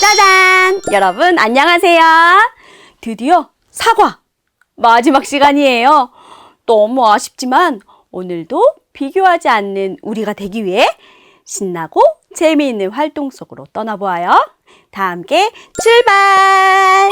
짜잔! 여러분 안녕하세요. 드디어 사과! 마지막 시간이에요. 너무 아쉽지만 오늘도 비교하지 않는 우리가 되기 위해 신나고 재미있는 활동 속으로 떠나보아요. 다 함께 출발!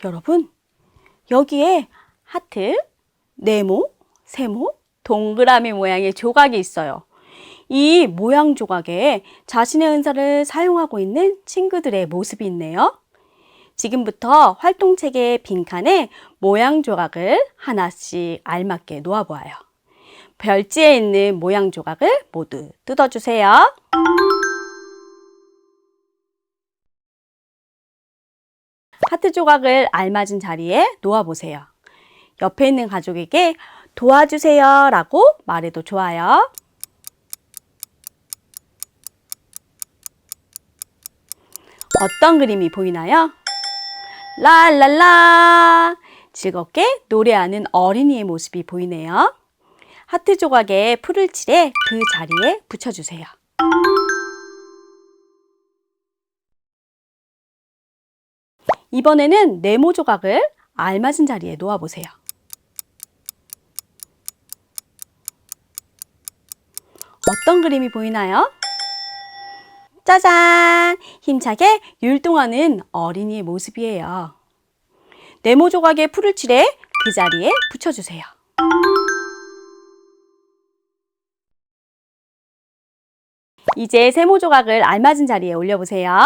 여러분, 여기에 하트, 네모, 세모, 동그라미 모양의 조각이 있어요. 이 모양 조각에 자신의 은사를 사용하고 있는 친구들의 모습이 있네요. 지금부터 활동책의 빈칸에 모양 조각을 하나씩 알맞게 놓아보아요. 별지에 있는 모양 조각을 모두 뜯어주세요. 하트 조각을 알맞은 자리에 놓아보세요. 옆에 있는 가족에게 도와주세요 라고 말해도 좋아요. 어떤 그림이 보이나요? 랄랄라! 즐겁게 노래하는 어린이의 모습이 보이네요. 하트 조각에 풀을 칠해 그 자리에 붙여주세요. 이번에는 네모 조각을 알맞은 자리에 놓아보세요. 어떤 그림이 보이나요? 짜잔! 힘차게 율동하는 어린이의 모습이에요. 네모 조각에 풀을 칠해 그 자리에 붙여주세요. 이제 세모 조각을 알맞은 자리에 올려보세요.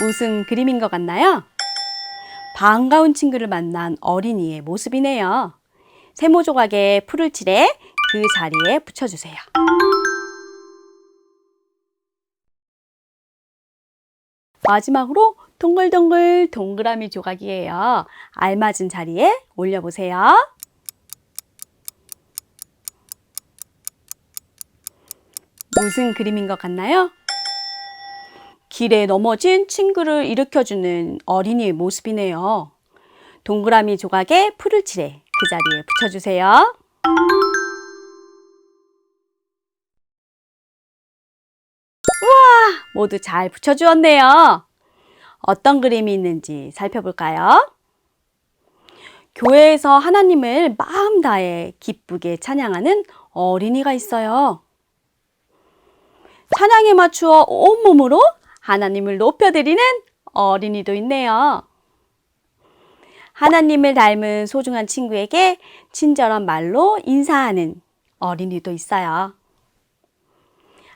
무슨 그림인 것 같나요? 반가운 친구를 만난 어린이의 모습이네요. 세모 조각에 풀을 칠해 그 자리에 붙여주세요. 마지막으로 동글동글 동그라미 조각이에요. 알맞은 자리에 올려보세요. 무슨 그림인 것 같나요? 길에 넘어진 친구를 일으켜주는 어린이의 모습이네요. 동그라미 조각에 풀을 칠해 그 자리에 붙여주세요. 우와! 모두 잘 붙여주었네요. 어떤 그림이 있는지 살펴볼까요? 교회에서 하나님을 마음 다해 기쁘게 찬양하는 어린이가 있어요. 찬양에 맞추어 온몸으로 하나님을 높여드리는 어린이도 있네요. 하나님을 닮은 소중한 친구에게 친절한 말로 인사하는 어린이도 있어요.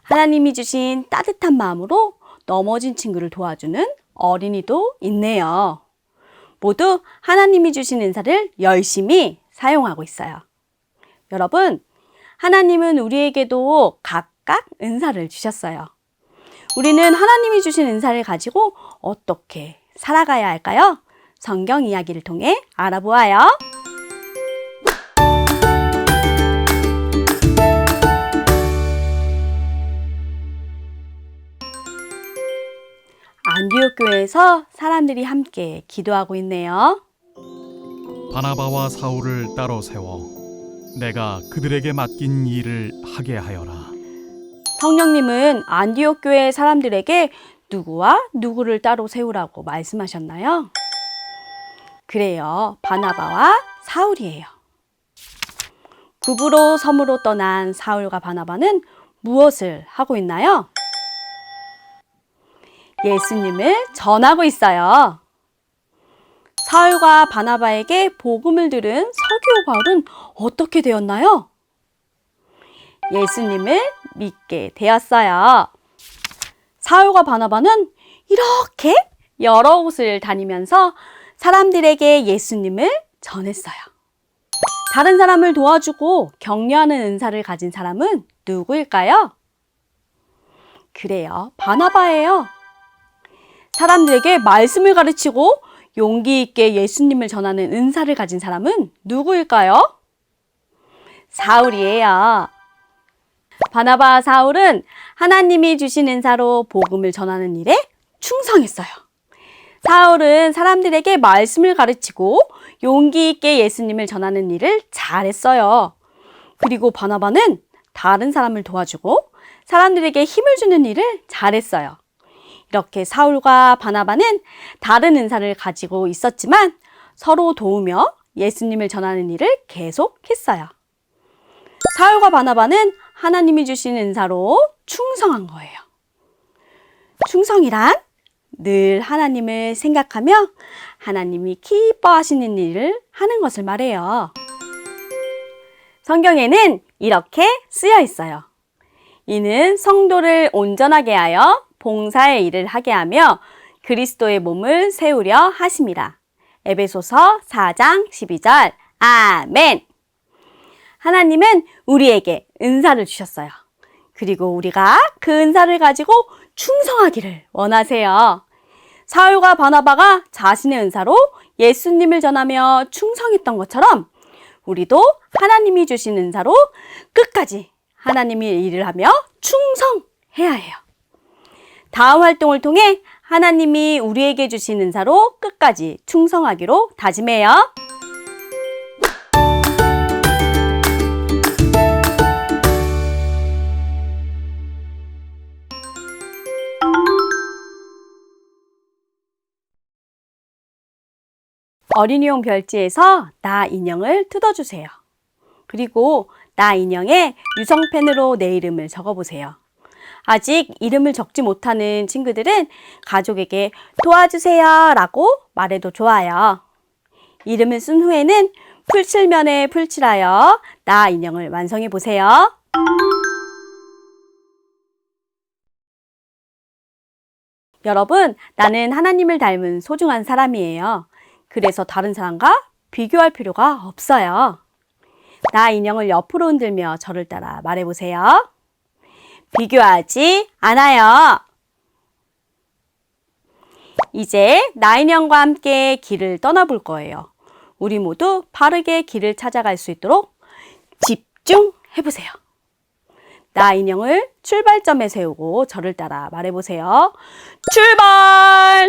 하나님이 주신 따뜻한 마음으로 넘어진 친구를 도와주는 어린이도 있네요. 모두 하나님이 주신 은사를 열심히 사용하고 있어요. 여러분, 하나님은 우리에게도 각각 은사를 주셨어요. 우리는 하나님이 주신 은사를 가지고 어떻게 살아가야 할까요? 성경 이야기를 통해 알아보아요. 안디옥 교회에서 사람들이 함께 기도하고 있네요. 바나바와 사울을 따로 세워 내가 그들에게 맡긴 일을 하게 하여라. 성령님은 안디옥 교회 사람들에게 누구와 누구를 따로 세우라고 말씀하셨나요? 그래요. 바나바와 사울이에요. 북으로 섬으로 떠난 사울과 바나바는 무엇을 하고 있나요? 예수님을 전하고 있어요. 사울과 바나바에게 복음을 들은 서기오 바울은 어떻게 되었나요? 예수님을 믿게 되었어요. 사울과 바나바는 이렇게 여러 곳을 다니면서 사람들에게 예수님을 전했어요. 다른 사람을 도와주고 격려하는 은사를 가진 사람은 누구일까요? 그래요, 바나바예요. 사람들에게 말씀을 가르치고 용기 있게 예수님을 전하는 은사를 가진 사람은 누구일까요? 사울이에요. 바나바와 사울은 하나님이 주신 은사로 복음을 전하는 일에 충성했어요. 사울은 사람들에게 말씀을 가르치고 용기 있게 예수님을 전하는 일을 잘했어요. 그리고 바나바는 다른 사람을 도와주고 사람들에게 힘을 주는 일을 잘했어요. 이렇게 사울과 바나바는 다른 은사를 가지고 있었지만 서로 도우며 예수님을 전하는 일을 계속했어요. 사울과 바나바는 하나님이 주신 은사로 충성한 거예요. 충성이란 늘 하나님을 생각하며 하나님이 기뻐하시는 일을 하는 것을 말해요. 성경에는 이렇게 쓰여 있어요. 이는 성도를 온전하게 하여 봉사의 일을 하게 하며 그리스도의 몸을 세우려 하심이라. 에베소서 4장 12절. 아멘. 하나님은 우리에게 은사를 주셨어요. 그리고 우리가 그 은사를 가지고 충성하기를 원하세요. 사울과 바나바가 자신의 은사로 예수님을 전하며 충성했던 것처럼 우리도 하나님이 주신 은사로 끝까지 하나님의 일을 하며 충성해야 해요. 다음 활동을 통해 하나님이 우리에게 주신 은사로 끝까지 충성하기로 다짐해요. 어린이용 별지에서 나 인형을 뜯어주세요. 그리고 나 인형에 유성펜으로 내 이름을 적어보세요. 아직 이름을 적지 못하는 친구들은 가족에게 도와주세요 라고 말해도 좋아요. 이름을 쓴 후에는 풀칠면에 풀칠하여 나 인형을 완성해 보세요. 여러분, 나는 하나님을 닮은 소중한 사람이에요. 그래서 다른 사람과 비교할 필요가 없어요. 나 인형을 옆으로 흔들며 저를 따라 말해보세요. 비교하지 않아요. 이제 나 인형과 함께 길을 떠나볼 거예요. 우리 모두 바르게 길을 찾아갈 수 있도록 집중해보세요. 나 인형을 출발점에 세우고 저를 따라 말해보세요. 출발!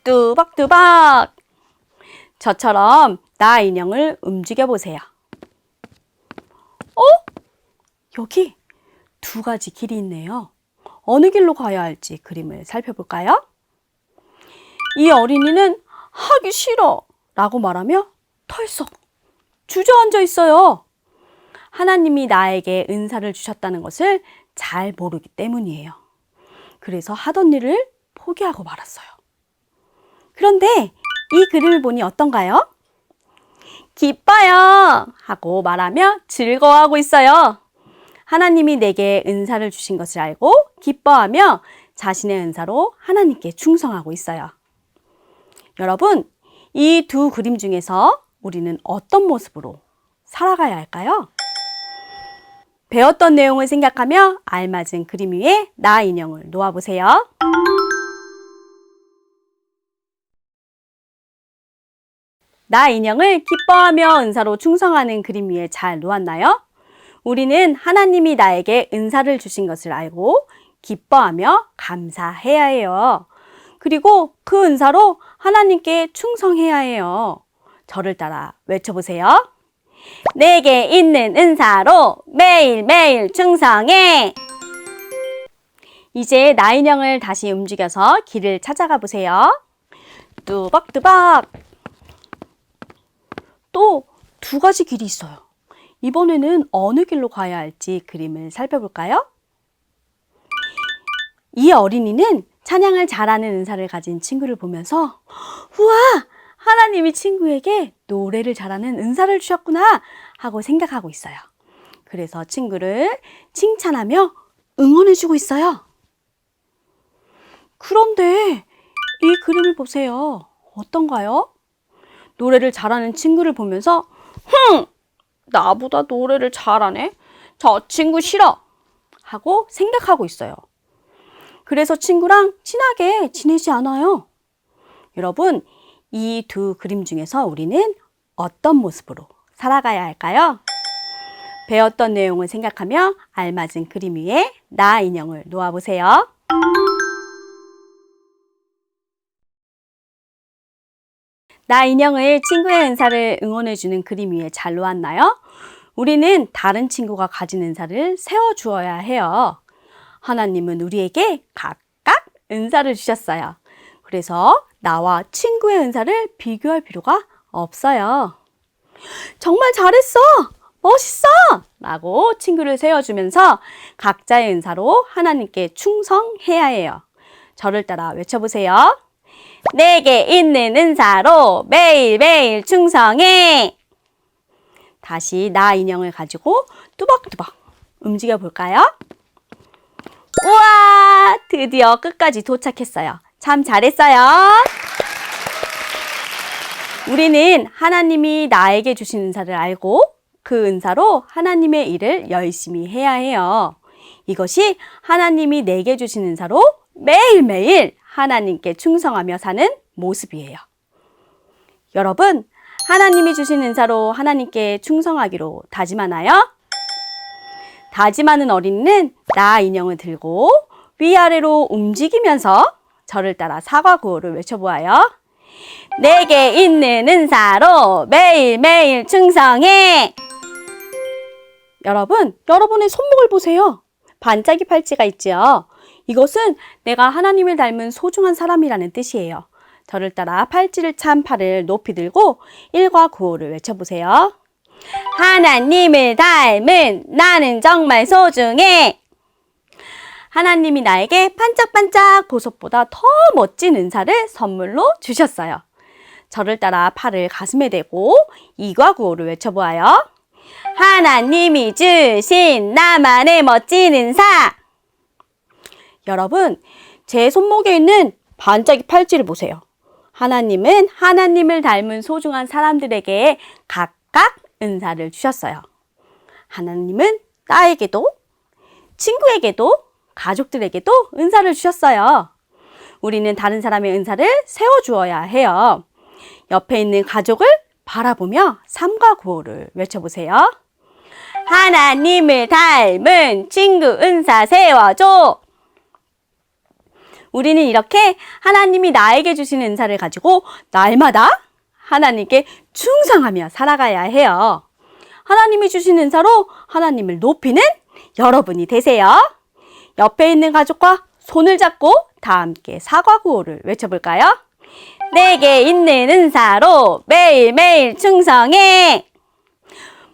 뚜벅뚜벅! 저처럼 나 인형을 움직여보세요. 여기 두 가지 길이 있네요. 어느 길로 가야 할지 그림을 살펴볼까요? 이 어린이는 하기 싫어 라고 말하며 털썩 주저앉아 있어요. 하나님이 나에게 은사를 주셨다는 것을 잘 모르기 때문이에요. 그래서 하던 일을 포기하고 말았어요. 그런데 이 그림을 보니 어떤가요? 기뻐요 하고 말하며 즐거워하고 있어요. 하나님이 내게 은사를 주신 것을 알고 기뻐하며 자신의 은사로 하나님께 충성하고 있어요. 여러분, 이 두 그림 중에서 우리는 어떤 모습으로 살아가야 할까요? 배웠던 내용을 생각하며 알맞은 그림 위에 나 인형을 놓아보세요. 나 인형을 기뻐하며 은사로 충성하는 그림 위에 잘 놓았나요? 우리는 하나님이 나에게 은사를 주신 것을 알고 기뻐하며 감사해야 해요. 그리고 그 은사로 하나님께 충성해야 해요. 저를 따라 외쳐보세요. 내게 있는 은사로 매일매일 충성해. 이제 나 인형을 다시 움직여서 길을 찾아가 보세요. 뚜벅뚜벅. 또 두 가지 길이 있어요. 이번에는 어느 길로 가야 할지 그림을 살펴볼까요? 이 어린이는 찬양을 잘하는 은사를 가진 친구를 보면서 우와! 하나님이 친구에게 노래를 잘하는 은사를 주셨구나 하고 생각하고 있어요. 그래서 친구를 칭찬하며 응원해주고 있어요. 그런데 이 그림을 보세요. 어떤가요? 노래를 잘하는 친구를 보면서 나보다 노래를 잘하네? 저 친구 싫어! 하고 생각하고 있어요. 그래서 친구랑 친하게 지내지 않아요. 여러분, 이 두 그림 중에서 우리는 어떤 모습으로 살아가야 할까요? 배웠던 내용을 생각하며 알맞은 그림 위에 나 인형을 놓아보세요. 나 인형을 친구의 은사를 응원해주는 그림 위에 잘 놓았나요? 우리는 다른 친구가 가진 은사를 세워주어야 해요. 하나님은 우리에게 각각 은사를 주셨어요. 그래서 나와 친구의 은사를 비교할 필요가 없어요. 정말 잘했어! 멋있어! 라고 친구를 세워주면서 각자의 은사로 하나님께 충성해야 해요. 저를 따라 외쳐보세요. 내게 있는 은사로 매일매일 충성해! 다시 나 인형을 가지고 뚜벅뚜벅 움직여 볼까요? 우와! 드디어 끝까지 도착했어요. 참 잘했어요. 우리는 하나님이 나에게 주신 은사를 알고 그 은사로 하나님의 일을 열심히 해야 해요. 이것이 하나님이 내게 주신 은사로 매일매일 하나님께 충성하며 사는 모습이에요. 여러분, 하나님이 주신 은사로 하나님께 충성하기로 다짐하나요? 다짐하는 어린이는 나 인형을 들고 위아래로 움직이면서 저를 따라 사과 구호를 외쳐보아요. 내게 있는 은사로 매일매일 충성해! 여러분, 여러분의 손목을 보세요. 반짝이 팔찌가 있죠? 이것은 내가 하나님을 닮은 소중한 사람이라는 뜻이에요. 저를 따라 팔찌를 찬 팔을 높이 들고 1과 구호를 외쳐보세요. 하나님을 닮은 나는 정말 소중해! 하나님이 나에게 반짝반짝 보석보다 더 멋진 은사를 선물로 주셨어요. 저를 따라 팔을 가슴에 대고 2과 구호를 외쳐보아요. 하나님이 주신 나만의 멋진 은사! 여러분, 제 손목에 있는 반짝이 팔찌를 보세요. 하나님은 하나님을 닮은 소중한 사람들에게 각각 은사를 주셨어요. 하나님은 나에게도, 친구에게도, 가족들에게도 은사를 주셨어요. 우리는 다른 사람의 은사를 세워주어야 해요. 옆에 있는 가족을 바라보며 3과 구호를 외쳐보세요. 하나님을 닮은 친구 은사 세워줘! 우리는 이렇게 하나님이 나에게 주신 은사를 가지고 날마다 하나님께 충성하며 살아가야 해요. 하나님이 주신 은사로 하나님을 높이는 여러분이 되세요. 옆에 있는 가족과 손을 잡고 다 함께 사과 구호를 외쳐볼까요? 내게 있는 은사로 매일매일 충성해!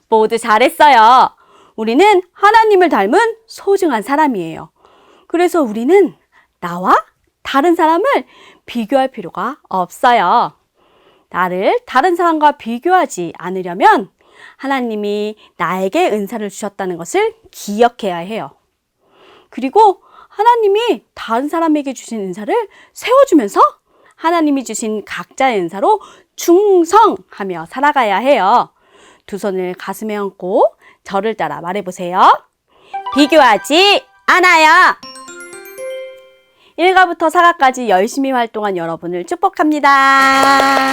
모두 잘했어요. 우리는 하나님을 닮은 소중한 사람이에요. 그래서 우리는 나와 다른 사람을 비교할 필요가 없어요. 나를 다른 사람과 비교하지 않으려면 하나님이 나에게 은사를 주셨다는 것을 기억해야 해요. 그리고 하나님이 다른 사람에게 주신 은사를 세워주면서 하나님이 주신 각자의 은사로 충성하며 살아가야 해요. 두 손을 가슴에 얹고 저를 따라 말해보세요. 비교하지 않아요. 1가부터 4가까지 열심히 활동한 여러분을 축복합니다.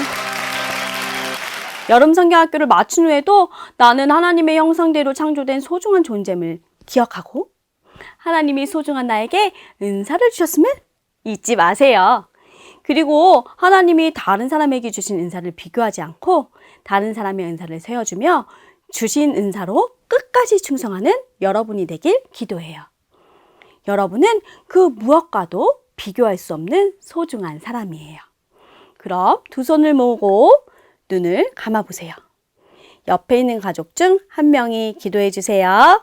여름 성경학교를 마친 후에도 나는 하나님의 형상대로 창조된 소중한 존재임을 기억하고 하나님이 소중한 나에게 은사를 주셨음을 잊지 마세요. 그리고 하나님이 다른 사람에게 주신 은사를 비교하지 않고 다른 사람의 은사를 세워주며 주신 은사로 끝까지 충성하는 여러분이 되길 기도해요. 여러분은 그 무엇과도 비교할 수 없는 소중한 사람이에요. 그럼 두 손을 모으고 눈을 감아보세요. 옆에 있는 가족 중 한 명이 기도해 주세요.